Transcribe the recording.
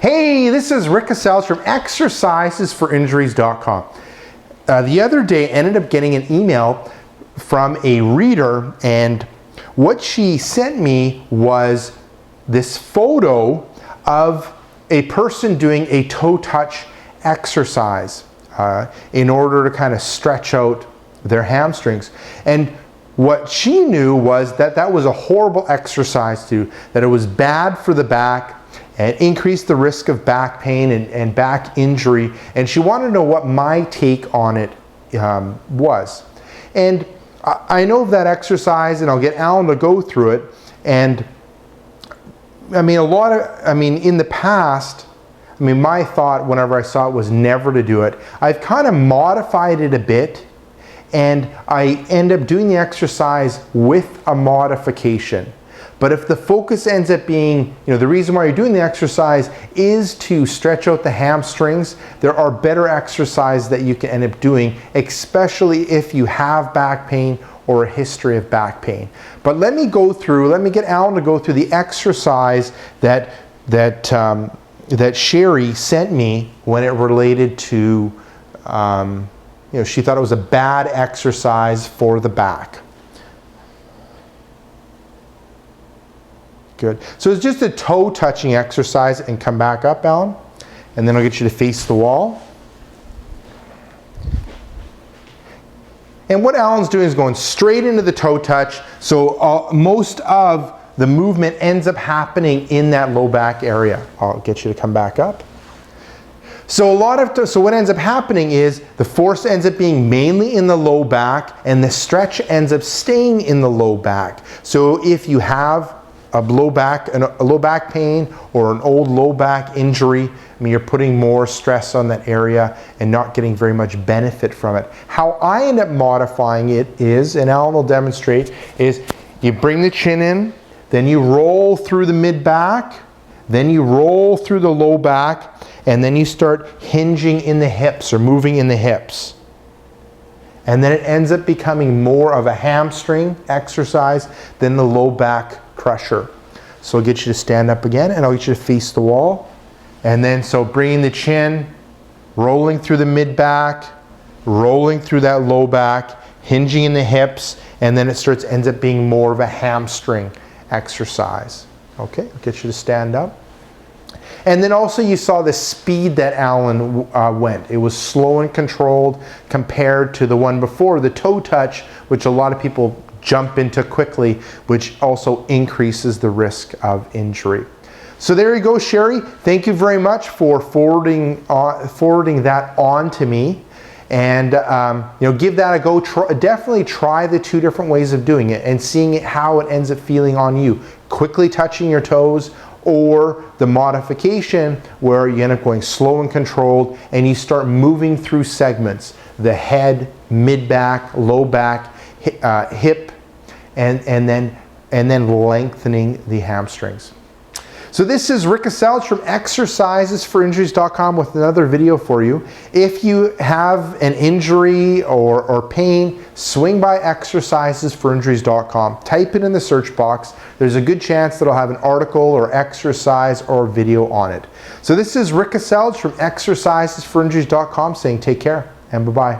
Hey, this is Rick Kaselj from exercisesforinjuries.com. The other day I ended up getting an email from a reader, and what she sent me was this photo of a person doing a toe touch exercise in order to kind of stretch out their hamstrings. And what she knew was that that was a horrible exercise to do, that it was bad for the back and increased the risk of back pain and back injury. And she wanted to know what my take on it was. And I know of that exercise, and I'll get Alan to go through it. And I mean, in the past, my thought whenever I saw it was never to do it. I've kind of modified it a bit, and I end up doing the exercise with a modification. But if the focus ends up being, the reason why you're doing the exercise is to stretch out the hamstrings, there are better exercises that you can end up doing, especially if you have back pain or a history of back pain. But let me get Alan to go through the exercise that Sherry sent me when it related to, she thought it was a bad exercise for the back. Good. So it's just a toe touching exercise, and come back up, Alan. And then I'll get you to face the wall. And what Alan's doing is going straight into the toe touch. So most of the movement ends up happening in that low back area. I'll get you to come back up. So what ends up happening is the force ends up being mainly in the low back, and the stretch ends up staying in the low back. So if you have a low back pain or an old low back injury, you're putting more stress on that area and not getting very much benefit from it. How I end up modifying it is, and Alan will demonstrate, is you bring the chin in, then you roll through the mid back, then you roll through the low back, and then you start hinging in the hips or moving in the hips. And then it ends up becoming more of a hamstring exercise than the low back crusher. So I'll get you to stand up again, and I'll get you to face the wall. And then so bringing the chin, rolling through the mid back, rolling through that low back, hinging in the hips, and then it ends up being more of a hamstring exercise. Okay, I'll get you to stand up. And then also you saw the speed that Alan went. It was slow and controlled compared to the one before, the toe touch, which a lot of people jump into quickly, which also increases the risk of injury. So there you go, Sherry. Thank you very much for forwarding that on to me. And give that a go. Definitely try the two different ways of doing it and seeing how it ends up feeling on you. Quickly touching your toes, or the modification where you end up going slow and controlled, and you start moving through segments: the head, mid back, low back, hip, and then lengthening the hamstrings. So this is Rick Kaselj from exercisesforinjuries.com with another video for you. If you have an injury or pain, swing by exercisesforinjuries.com. Type it in the search box. There's a good chance that I'll have an article or exercise or video on it. So this is Rick Kaselj from exercisesforinjuries.com saying take care and bye-bye.